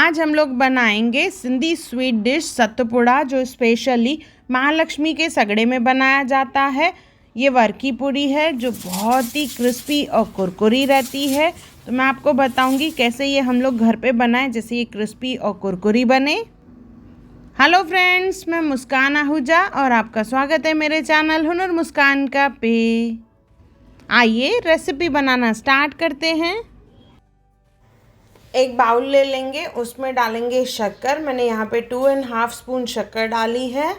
आज हम लोग बनाएंगे सिंधी स्वीट डिश सतपुड़ा, जो स्पेशली महालक्ष्मी के सगड़े में बनाया जाता है। ये वर्की पूरी है जो बहुत ही क्रिस्पी और कुरकुरी रहती है। तो मैं आपको बताऊंगी कैसे ये हम लोग घर पे बनाएं जिससे ये क्रिस्पी और कुरकुरी बने। हेलो फ्रेंड्स, मैं मुस्कान आहूजा और आपका स्वागत है मेरे चैनल हुनर मुस्कान का पे। आइए रेसिपी बनाना स्टार्ट करते हैं। एक बाउल ले लेंगे, उसमें डालेंगे शक्कर। मैंने यहाँ पे 2.5 स्पून शक्कर डाली है।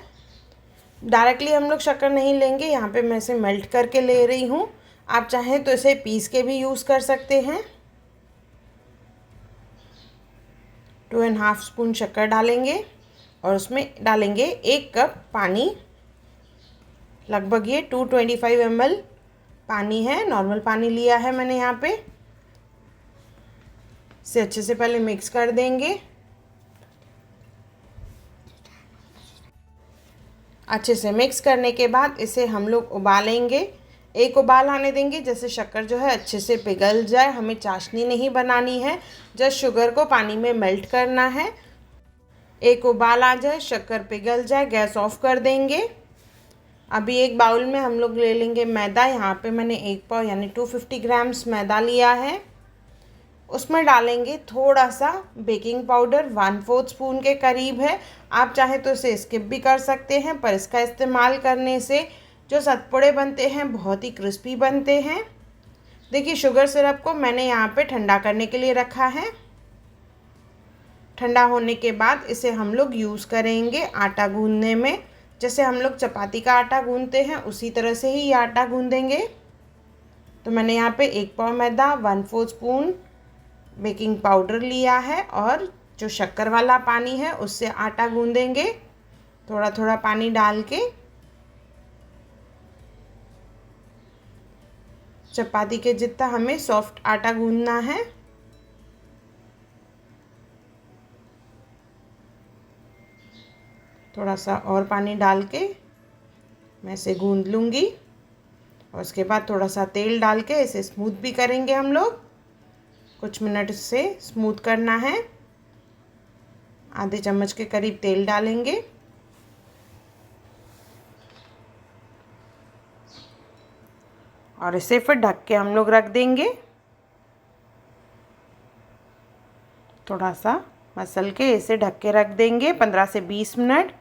डायरेक्टली हम लोग शक्कर नहीं लेंगे, यहाँ पे मैं इसे मेल्ट करके ले रही हूँ। आप चाहें तो इसे पीस के भी यूज़ कर सकते हैं। 2.5 स्पून शक्कर डालेंगे और उसमें डालेंगे 1 कप पानी। लगभग ये 225 ml पानी है, नॉर्मल पानी लिया है मैंने यहाँ पे। इसे अच्छे से पहले मिक्स कर देंगे। अच्छे से मिक्स करने के बाद इसे हम लोग उबालेंगे। एक उबाल आने देंगे, जैसे शक्कर जो है अच्छे से पिघल जाए। हमें चाशनी नहीं बनानी है, जस्ट शुगर को पानी में मेल्ट करना है। एक उबाल आ जाए, शक्कर पिघल जाए, गैस ऑफ कर देंगे। अभी एक बाउल में हम लोग ले लेंगे मैदा। यहाँ पे मैंने 1 पाव यानी 250 ग्राम्स मैदा लिया है। उसमें डालेंगे थोड़ा सा बेकिंग पाउडर, 1/4 स्पून के करीब है। आप चाहें तो इसे स्किप भी कर सकते हैं, पर इसका इस्तेमाल करने से जो सतपुड़े बनते हैं बहुत ही क्रिस्पी बनते हैं। देखिए, शुगर सिरप को मैंने यहाँ पे ठंडा करने के लिए रखा है। ठंडा होने के बाद इसे हम लोग यूज़ करेंगे आटा गूंदने में। जैसे हम लोग चपाती का आटा गूंदते हैं उसी तरह से ही ये आटा गूंदेंगे। तो मैंने यहाँ पे 1 पाव मैदा, 1/4 स्पून बेकिंग पाउडर लिया है और जो शक्कर वाला पानी है उससे आटा गूंदेंगे, थोड़ा थोड़ा पानी डाल के। चपाती के जितना हमें सॉफ्ट आटा गूंदना है। थोड़ा सा और पानी डाल के मैं इसे गूंद लूँगी और उसके बाद थोड़ा सा तेल डाल के इसे स्मूथ भी करेंगे हम लोग। कुछ मिनट से स्मूथ करना है। आधे चम्मच के करीब तेल डालेंगे और इसे फिर ढक के हम लोग रख देंगे। थोड़ा सा मसल के इसे ढक के रख देंगे 15 से 20 मिनट।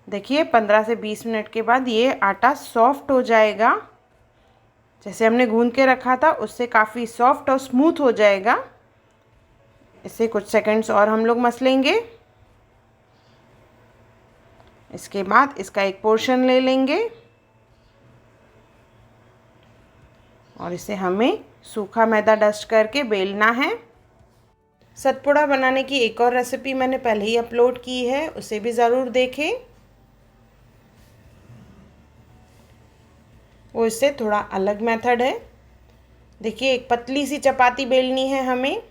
देखिए, 15 से 20 मिनट के बाद ये आटा सॉफ्ट हो जाएगा। जैसे हमने गूंद के रखा था उससे काफ़ी सॉफ्ट और स्मूथ हो जाएगा। इसे कुछ सेकंड्स और हम लोग मसलेंगे। इसके बाद इसका एक पोर्शन ले लेंगे और इसे हमें सूखा मैदा डस्ट करके बेलना है। सतपुड़ा बनाने की एक और रेसिपी मैंने पहले ही अपलोड की है, उसे भी ज़रूर देखें। वो इससे थोड़ा अलग मेथड है। देखिए, एक पतली सी चपाती बेलनी है हमें।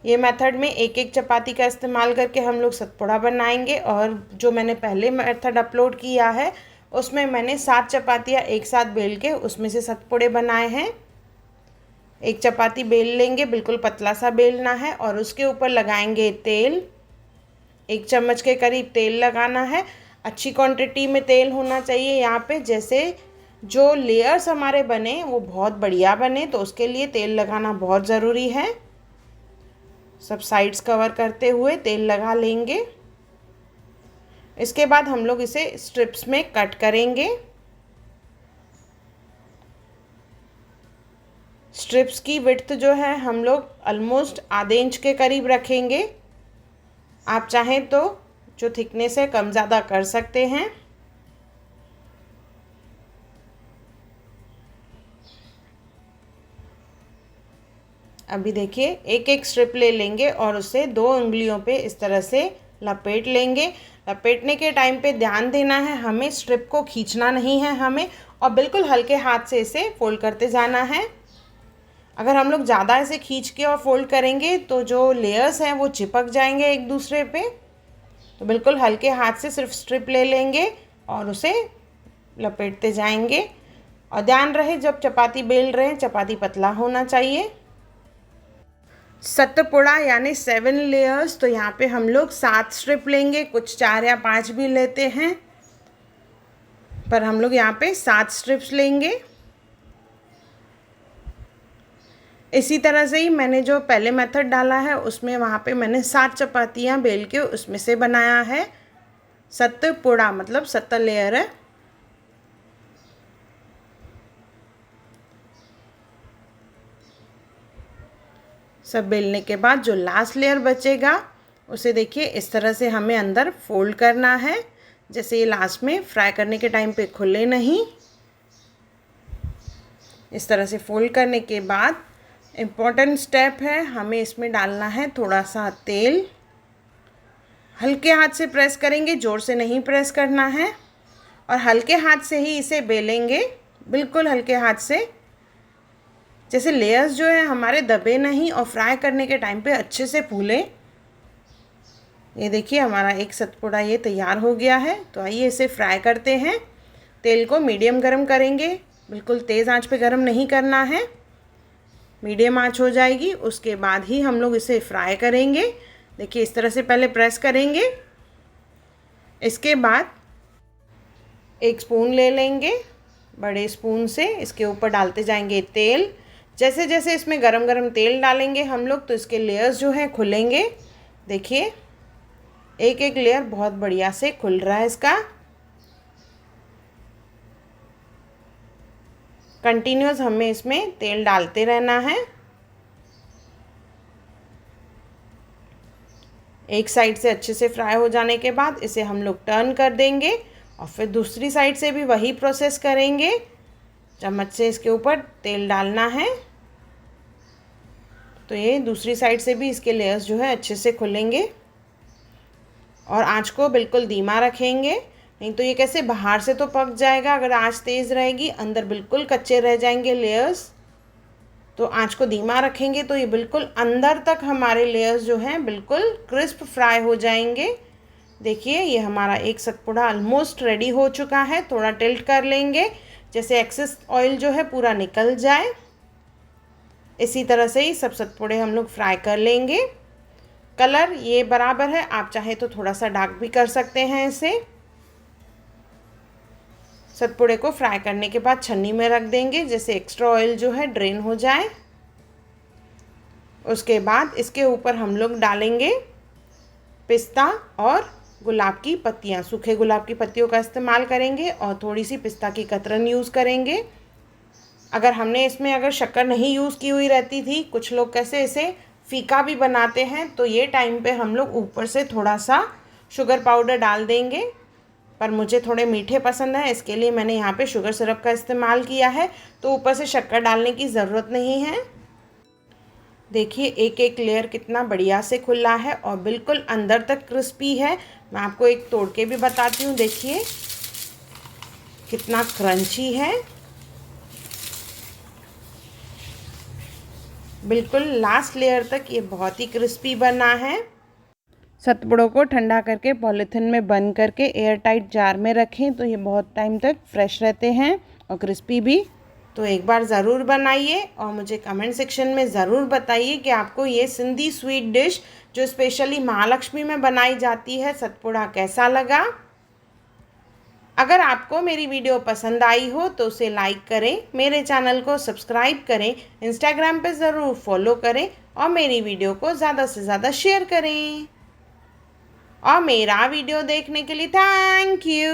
ये मेथड में एक एक चपाती का इस्तेमाल करके हम लोग सतपुड़ा बनाएंगे। और जो मैंने पहले मेथड अपलोड किया है उसमें मैंने 7 चपातियाँ एक साथ बेल के उसमें से सतपुड़े बनाए हैं। एक चपाती बेल लेंगे, बिल्कुल पतला सा बेलना है और उसके ऊपर लगाएंगे तेल। 1 चम्मच के करीब तेल लगाना है। अच्छी क्वांटिटी में तेल होना चाहिए यहाँ पे, जैसे जो लेयर्स हमारे बने वो बहुत बढ़िया बने, तो उसके लिए तेल लगाना बहुत ज़रूरी है। सब साइड्स कवर करते हुए तेल लगा लेंगे। इसके बाद हम लोग इसे स्ट्रिप्स में कट करेंगे। स्ट्रिप्स की विड्थ जो है हम लोग ऑलमोस्ट आधे इंच के करीब रखेंगे। आप चाहें तो जो थिकनेस है कम ज़्यादा कर सकते हैं। अभी देखिए, एक एक स्ट्रिप ले लेंगे और उसे 2 उंगलियों पे इस तरह से लपेट लेंगे। लपेटने के टाइम पे ध्यान देना है, हमें स्ट्रिप को खींचना नहीं है हमें, और बिल्कुल हल्के हाथ से इसे फोल्ड करते जाना है। अगर हम लोग ज़्यादा इसे खींच के और फोल्ड करेंगे तो जो लेयर्स हैं वो चिपक जाएंगे एक दूसरे पे। तो बिल्कुल हल्के हाथ से सिर्फ स्ट्रिप ले लेंगे और उसे लपेटते जाएंगे। और ध्यान रहे, जब चपाती बेल रहे हैं चपाती पतला होना चाहिए। सतपुड़ा यानी 7 लेयर्स, तो यहाँ पे हम लोग 7 स्ट्रिप लेंगे, कुछ 4 या 5 भी लेते हैं, पर हम लोग यहाँ पे 7 स्ट्रिप्स लेंगे। इसी तरह से ही मैंने जो पहले मेथड डाला है उसमें वहाँ पे मैंने 7 चपातियाँ बेल के उसमें से बनाया है सतपुड़ा, मतलब 7 लेयर है। सब बेलने के बाद जो लास्ट लेयर बचेगा उसे देखिए इस तरह से हमें अंदर फोल्ड करना है, जैसे ये लास्ट में फ्राई करने के टाइम पे खुले नहीं। इस तरह से फोल्ड करने के बाद इम्पॉर्टेंट स्टेप है, हमें इसमें डालना है थोड़ा सा तेल। हल्के हाथ से प्रेस करेंगे, ज़ोर से नहीं प्रेस करना है, और हल्के हाथ से ही इसे बेलेंगे, बिल्कुल हल्के हाथ से, जैसे लेयर्स जो है हमारे दबे नहीं और फ्राई करने के टाइम पे अच्छे से फूले। ये देखिए हमारा एक सतपुड़ा ये तैयार हो गया है। तो आइए इसे फ्राई करते हैं। तेल को मीडियम गरम करेंगे, बिल्कुल तेज़ आंच पे गरम नहीं करना है, मीडियम आंच हो जाएगी उसके बाद ही हम लोग इसे फ्राई करेंगे। देखिए इस तरह से पहले प्रेस करेंगे, इसके बाद एक स्पून ले लेंगे, बड़े स्पून से इसके ऊपर डालते जाएंगे तेल। जैसे जैसे इसमें गरम गरम तेल डालेंगे हम लोग तो इसके लेयर्स जो हैं खुलेंगे। देखिए एक एक लेयर बहुत बढ़िया से खुल रहा है इसका। कंटिन्यूस हमें इसमें तेल डालते रहना है। एक साइड से अच्छे से फ्राई हो जाने के बाद इसे हम लोग टर्न कर देंगे और फिर दूसरी साइड से भी वही प्रोसेस करेंगे। चम्मच से इसके ऊपर तेल डालना है तो ये दूसरी साइड से भी इसके लेयर्स जो है अच्छे से खुलेंगे। और आंच को बिल्कुल धीमा रखेंगे, नहीं तो ये कैसे बाहर से तो पक जाएगा, अगर आंच तेज़ रहेगी अंदर बिल्कुल कच्चे रह जाएंगे लेयर्स। तो आंच को धीमा रखेंगे तो ये बिल्कुल अंदर तक हमारे लेयर्स जो हैं बिल्कुल क्रिस्प फ्राई हो जाएंगे। देखिए ये हमारा एक सतपुड़ा ऑलमोस्ट रेडी हो चुका है। थोड़ा टिल्ट कर लेंगे जैसे एक्सेस ऑयल जो है पूरा निकल जाए। इसी तरह से ही सब सतपुड़े हम लोग फ्राई कर लेंगे। कलर ये बराबर है, आप चाहे तो थोड़ा सा डार्क भी कर सकते हैं इसे। सतपुड़े को फ्राई करने के बाद छन्नी में रख देंगे जैसे एक्स्ट्रा ऑयल जो है ड्रेन हो जाए। उसके बाद इसके ऊपर हम लोग डालेंगे पिस्ता और गुलाब की पत्तियाँ, सूखे गुलाब की पत्तियों का इस्तेमाल करेंगे और थोड़ी सी पिस्ता की कतरन यूज़ करेंगे। अगर शक्कर नहीं यूज़ की हुई रहती थी, कुछ लोग कैसे इसे फीका भी बनाते हैं, तो ये टाइम पे हम लोग ऊपर से थोड़ा सा शुगर पाउडर डाल देंगे। पर मुझे थोड़े मीठे पसंद है, इसके लिए मैंने यहाँ पे शुगर सिरप का इस्तेमाल किया है, तो ऊपर से शक्कर डालने की ज़रूरत नहीं है। देखिए एक एक लेयर कितना बढ़िया से खुला है और बिल्कुल अंदर तक क्रिस्पी है। मैं आपको एक तोड़ के भी बताती हूँ, देखिए कितना क्रंची है, बिल्कुल लास्ट लेयर तक ये बहुत ही क्रिस्पी बना है। सतपुड़ों को ठंडा करके पॉलीथिन में बंद करके एयर टाइट जार में रखें तो ये बहुत टाइम तक फ्रेश रहते हैं और क्रिस्पी भी। तो एक बार ज़रूर बनाइए और मुझे कमेंट सेक्शन में ज़रूर बताइए कि आपको ये सिंधी स्वीट डिश जो स्पेशली महालक्ष्मी में बनाई जाती है सतपुड़ा कैसा लगा। अगर आपको मेरी वीडियो पसंद आई हो तो उसे लाइक करें, मेरे चैनल को सब्सक्राइब करें, इंस्टाग्राम पे ज़रूर फॉलो करें और मेरी वीडियो को ज़्यादा से ज़्यादा शेयर करें। और मेरा वीडियो देखने के लिए थैंक यू।